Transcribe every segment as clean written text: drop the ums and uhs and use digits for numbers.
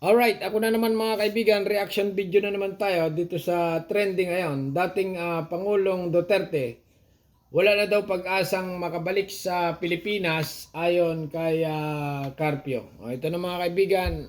Alright, ako na naman mga kaibigan, reaction video na naman tayo dito sa trending ngayon. Dating Pangulong Duterte, wala na daw pag-asang makabalik sa Pilipinas ayon kay Carpio. Ito na mga kaibigan,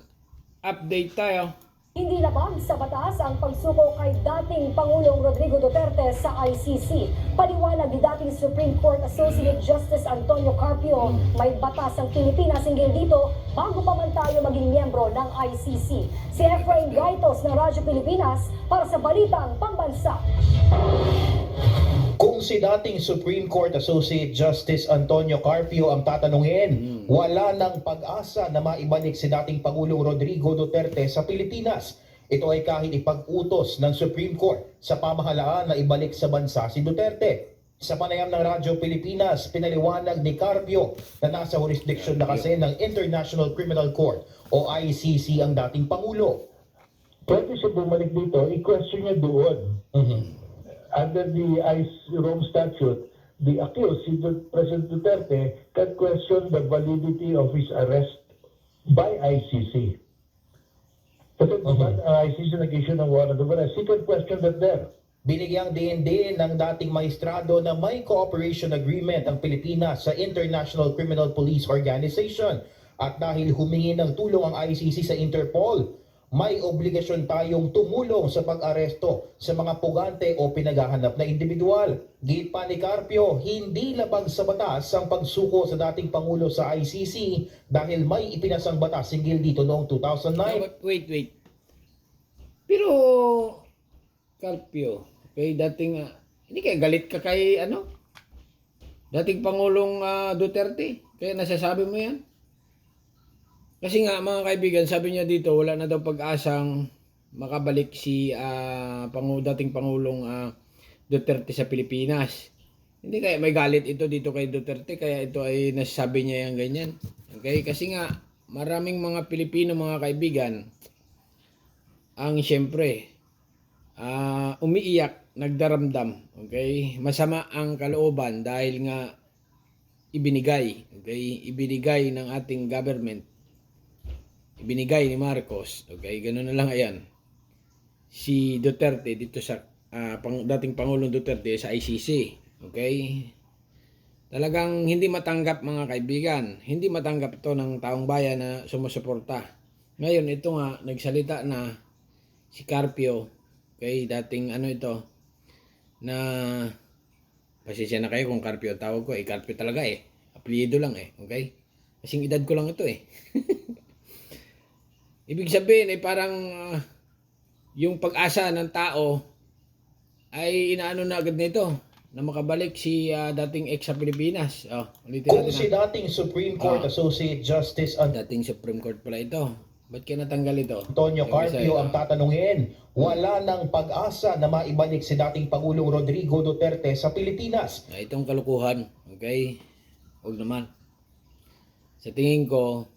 update tayo. Hindi labag sa batas ang pagsuko kay dating Pangulong Rodrigo Duterte sa ICC. Paliwanag ni dating Supreme Court Associate Justice Antonio Carpio, may batas ang Pilipinas hinggil dito bago pa man tayo maging miyembro ng ICC. Si Efrain Gaitos ng Radyo Pilipinas para sa Balitang Pambansa. Kung si dating Supreme Court Associate Justice Antonio Carpio ang tatanungin, wala nang pag-asa na maibalik si dating Pangulong Rodrigo Duterte sa Pilipinas. Ito ay kahit ipag-utos ng Supreme Court sa pamahalaan na ibalik sa bansa si Duterte. Sa panayam ng Radyo Pilipinas, pinaliwanag ni Carpio na nasa jurisdiction na kasi ng International Criminal Court o ICC ang dating Pangulo. Pwede siya bumalik dito, i-question niya doon. Under the Rome Statute, the accused, si President Duterte, can question the validity of his arrest by ICC. Kasi ICC nag-issue ng warrant of arrest. He can question that there. Binigyang DND ng dating maestrado na may cooperation agreement ang Pilipinas sa International Criminal Police Organization. At dahil humingi ng tulong ang ICC sa Interpol, may obligasyon tayong tumulong sa pag-aresto sa mga pugante o pinaghahanap na individual. Git pa ni Carpio, hindi labag sa batas ang pagsuko sa dating Pangulo sa ICC dahil may ipinasang batas hinggil dito noong 2009. Wait. Pero, Carpio, kay dating, hindi kaya galit ka kay, dating Pangulong Duterte? Kaya nasasabi mo yan? Kasi nga mga kaibigan, sabi niya dito wala na daw pag-asang makabalik si dating Pangulong Duterte sa Pilipinas. Hindi kaya may galit ito dito kay Duterte kaya ito ay nasasabi niya yung ganyan. Okay? Kasi nga maraming mga Pilipino mga kaibigan ang siyempre umiiyak, nagdaramdam. Okay? Masama ang kalooban dahil nga ibinigay. Okay? Ibinigay ng ating government. Ibinigay ni Marcos, okay, ganoon na lang ayan. Si Duterte dito sa dating Pangulong Duterte sa ICC, okay? Talagang hindi matanggap mga kaibigan, hindi matanggap ito ng taong bayan na sumusuporta. Ngayon ito nga nagsalita na si Carpio, okay, dating ito na pasensya na kayo kung Carpio ang tawag ko, Carpio talaga apelyido lang okay? Kasing edad ko lang ito Ibig sabihin ay parang yung pag-asa ng tao ay inaano na agad nito na makabalik si dating ex sa Pilipinas. Ulitin Kung natin si dating Supreme Court Associate Justice dating Supreme Court pala ito. Ba't kaya natanggal ito? Antonio Carpio ang tatanungin, wala nang pag-asa na maibalik si dating Pangulong Rodrigo Duterte sa Pilipinas. Itong kalukuhan, okay? Huwag naman. Sa tingin ko,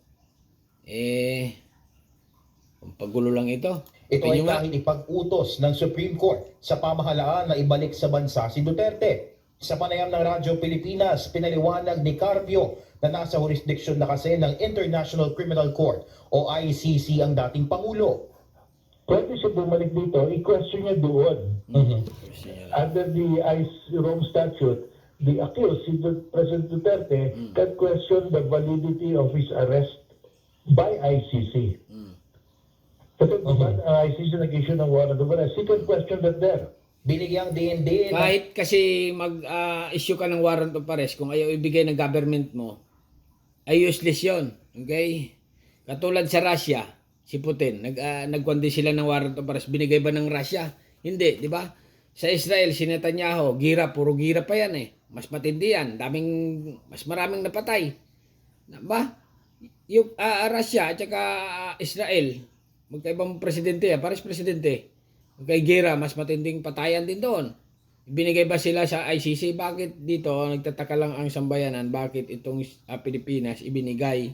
pagulo lang ito. Ito ay kahit ipag-utos ng Supreme Court sa pamahalaan na ibalik sa bansa si Duterte. Sa panayam ng Radyo Pilipinas, pinaliwanag ni Carpio na nasa jurisdiction na kasi ng International Criminal Court o ICC ang dating Pangulo. Pwede siya bumalik dito, i-question niya doon. Under the Rome Statute, the accused, si President Duterte, can question the validity of his arrest by ICC. Kasi ICC nag-issue ng warrant of arrest. He can question that there. Binigyang DND Kahit kasi mag-issue ka ng warrant of arrest, kung ayaw ibigay ng government mo, ay useless yun. Okay? Katulad sa Russia, si Putin, nagkundi sila ng warrant of arrest. Binigay ba ng Russia? Hindi, di ba? Sa Israel, si Netanyahu, puro gira pa yan Mas matindi yan. Mas maraming napatay. Ba? Yung Russia at saka Israel, magkaibang presidente pares presidente. Kay gira, mas matinding patayan din doon. Binigay ba sila sa ICC? Bakit dito, nagtataka lang ang sambayanan, bakit itong Pilipinas ibinigay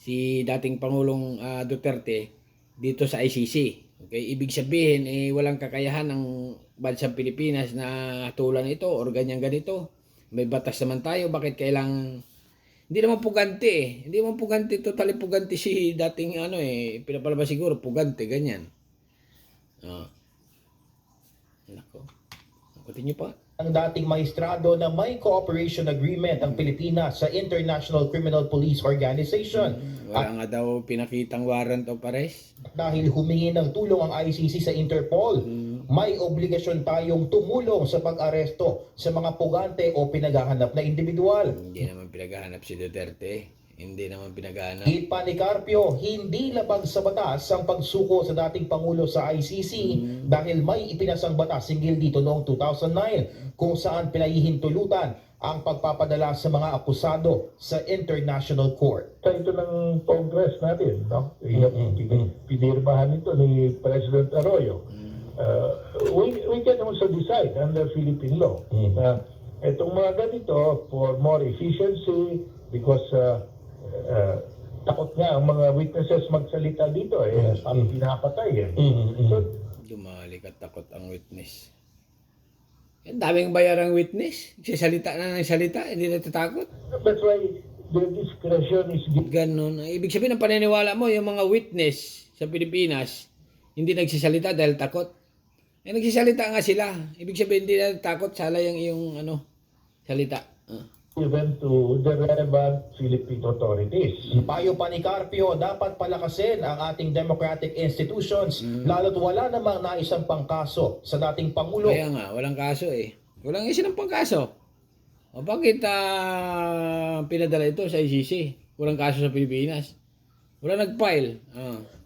si dating Pangulong Duterte dito sa ICC? Okay, ibig sabihin, walang kakayahan ng bansang Pilipinas na tulan ito or ganyan ganito. May batas naman tayo, bakit kailang Hindi naman puganti eh. Hindi naman puganti, totally puganti si dating ano eh. Pinapalabas siguro, puganti, ganyan. Nako. Continue pa. Ang dating maestrado na may cooperation agreement ang Pilipinas sa International Criminal Police Organization. Wala nga daw pinakitang warrant of arrest. Dahil humingi ng tulong ang ICC sa Interpol, may obligasyon tayong tumulong sa pag-aresto sa mga pugante o pinaghahanap na individual. Hindi naman pinaghahanap si Duterte. Hindi naman pinaghahanap. Higit pa ni Carpio, hindi labag sa batas ang pagsuko sa dating Pangulo sa ICC dahil may ipinasang batas hinggil dito noong 2009 kung saan pinahihintulutan ang pagpapadala sa mga akusado sa International Court. Sa ito ng Congress natin, no? Pinirmahan ito ni President Arroyo. We can also decide under Philippine law na itong mga ganito for more efficiency because takot nga ang mga witnesses magsalita dito ang pinapatay So, Dumali ka takot ang witness. Ang daming bayarang witness. Salita na ng salita, hindi natatakot. that's why the discretion is given. Ganon. Ibig sabihin ng paniniwala mo, yung mga witness sa Pilipinas, hindi nagsisalita dahil takot. Nagsisalita nga sila. Ibig sabihin, hindi natatakot, sala yung ano, salita. Given to the relevant Philippine authorities. Payo pa ni Carpio, dapat palakasin ang ating democratic institutions lalo't wala namang naisang pangkaso sa dating Pangulo. Kaya nga, walang kaso eh. Walang isa ng pangkaso. O bakit pinadala ito sa ICC? Walang kaso sa Pilipinas. Wala nag-file.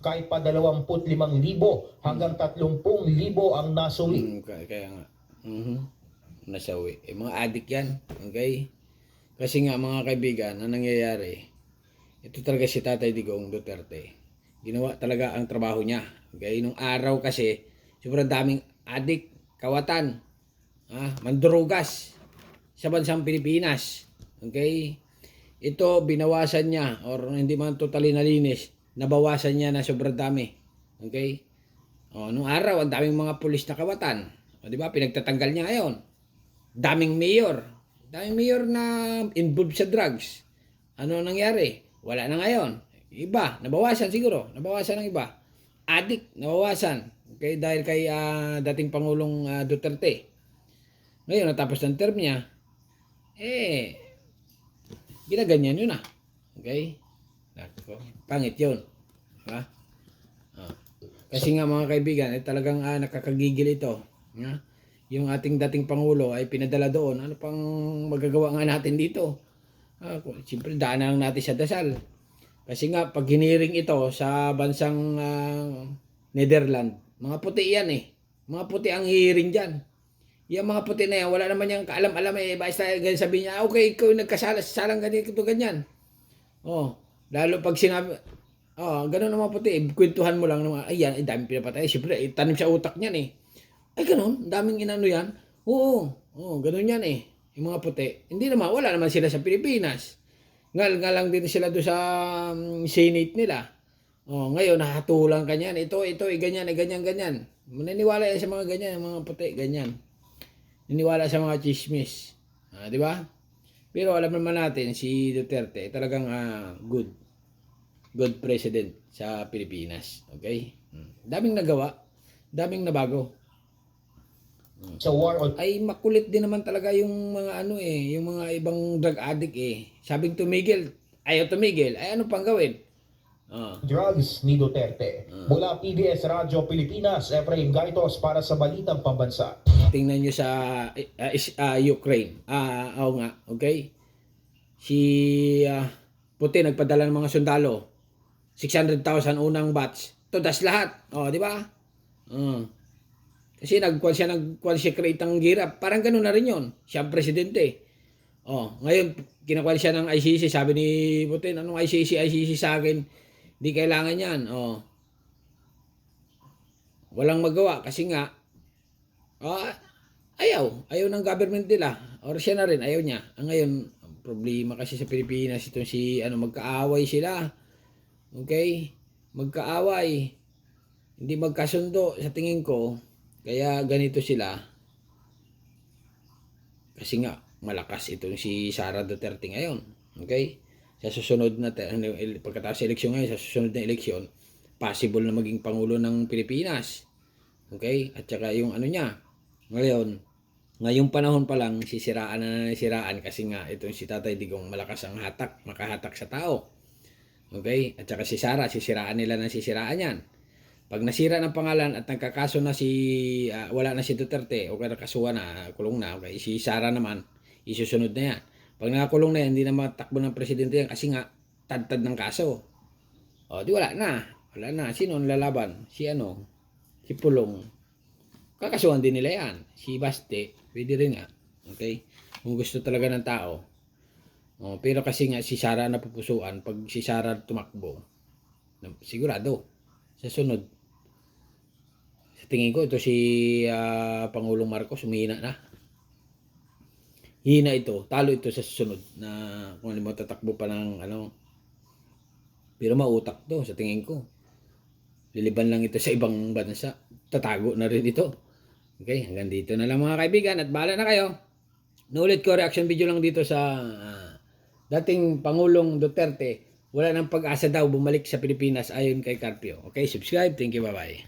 Kahit pa 25,000 hanggang 30,000 ang nasawi. Kaya nga. Nasawi. Mga adik yan. Okay? Kasi nga mga kaibigan, ang nangyayari, ito talaga si Tatay Digong Duterte. Ginawa talaga ang trabaho niya. Okay? Nung araw kasi, sobrang daming adik, kawatan, mandurugas sa bansang Pilipinas. Okay? Ito, binawasan niya, or hindi man totally nalinis, nabawasan niya na sobrang dami. Okay? Nung araw, ang daming mga pulis na kawatan. Di ba? Pinagtatanggal niya ngayon. Daming mayor. Daming mayor na involved sa drugs. Ano nangyari? Wala na ngayon. Iba, nabawasan siguro. Nabawasan ng iba. Adik, nabawasan. Okay? Dahil kay dating Pangulong Duterte. Ngayon, natapos ng term niya, ginaganyan yun ah. Okay? Pangit yun. Diba? Kasi nga mga kaibigan, talagang nakakagigil ito. Yung ating dating Pangulo ay pinadala doon. Ano pang magagawa nga natin dito? Siyempre, daanan lang natin sa dasal. Kasi nga, pag hiniring ito sa bansang Netherlands, mga puti yan eh. Mga puti ang hiring dyan. Yung mga puti na yan, wala naman yung kaalam-alam eh. Basta sabi niya, okay, ikaw nagkasalang ganito, ganyan. Lalo pag sinabi, ganun ang mga puti. Kwentuhan mo lang naman, ay yan, dami pinapatay. Siyempre, tanim sa utak niyan eh. Ay, ganun? Daming inano yan? Oo, ganun yan eh. Yung mga puti. Hindi naman, wala naman sila sa Pilipinas. Nga lang din sila doon sa Senate nila. Ngayon, nakatulang ka niyan. Ito, ganyan. Maniniwala yan sa mga ganyan, mga puti, ganyan. Niniwala sa mga chismis. Di ba? Pero alam naman natin, si Duterte, talagang good president sa Pilipinas. Okay? Daming nagawa. Daming nabago. Sa war on Ay makulit din naman talaga yung mga yung mga ibang drug addict eh. Sabing tumigil, ayaw tumigil. Ay ano pang gawin? drugs ni Duterte. Mula PBS Radyo Pilipinas, Efraim Gaitos para sa Balitang Pambansa. Tingnan nyo sa Ukraine. Oo nga, okay? Si Putin nagpadala ng mga sundalo. 600,000 unang batch. Todas lahat. Di ba? Kasi nag-consecrate ang girap. Parang gano'n na rin yun. Siya ang presidente. Ngayon, kinakuha siya ng ICC. Sabi ni Putin, anong ICC? ICC sa akin. Hindi kailangan yan. Walang magawa. Kasi nga, ayaw ng government nila. Or siya na rin, ayaw niya. Ngayon, problema kasi sa Pilipinas, itong magkaaway sila. Okay? Magkaaway. Hindi magkasundo sa tingin ko. Kaya ganito sila. Kasi nga, malakas itong si Sara Duterte ngayon. Okay? sa susunod na pagkatapos sa eleksyon ngayon, sa susunod na eleksyon, possible na maging pangulo ng Pilipinas. Okay? At saka yung ano niya, ngayong panahon pa lang sisiraan na nasiraan kasi nga itong si Tatay Digong malakas ang makahatak sa tao. Okay? At saka si Sara, sisiraan nila ng sisiraan yan. Pag nasira ng pangalan at nagkakaso na wala na si Duterte o kaya nakasuhan na, kulong na, okay, si Sara naman, isusunod na yan. Pag nakakulong na yan, hindi na matakbo ng presidente yan kasi nga, tad-tad ng kaso. O, di wala na. Wala na. Sino ang lalaban? Si Pulong. Kakasuhan din nila yan. Si Baste, pwede rin nga. Okay? Kung gusto talaga ng tao. O, pero kasi nga, si Sara napupusuan, pag si Sara tumakbo, sigurado, sa sunod, sa tingin ko, ito si Pangulong Marcos, humihina na. Hina ito, talo ito sa susunod na kung ano mo tatakbo pa ng pero mautak to sa tingin ko. Liliban lang ito sa ibang bansa. Tatago na rin ito. Okay, hanggang dito na lang mga kaibigan at bahala na kayo. Naulit ko reaction video lang dito sa dating Pangulong Duterte. Wala nang pag-asa daw bumalik sa Pilipinas ayon kay Carpio. Okay, subscribe. Thank you, bye-bye.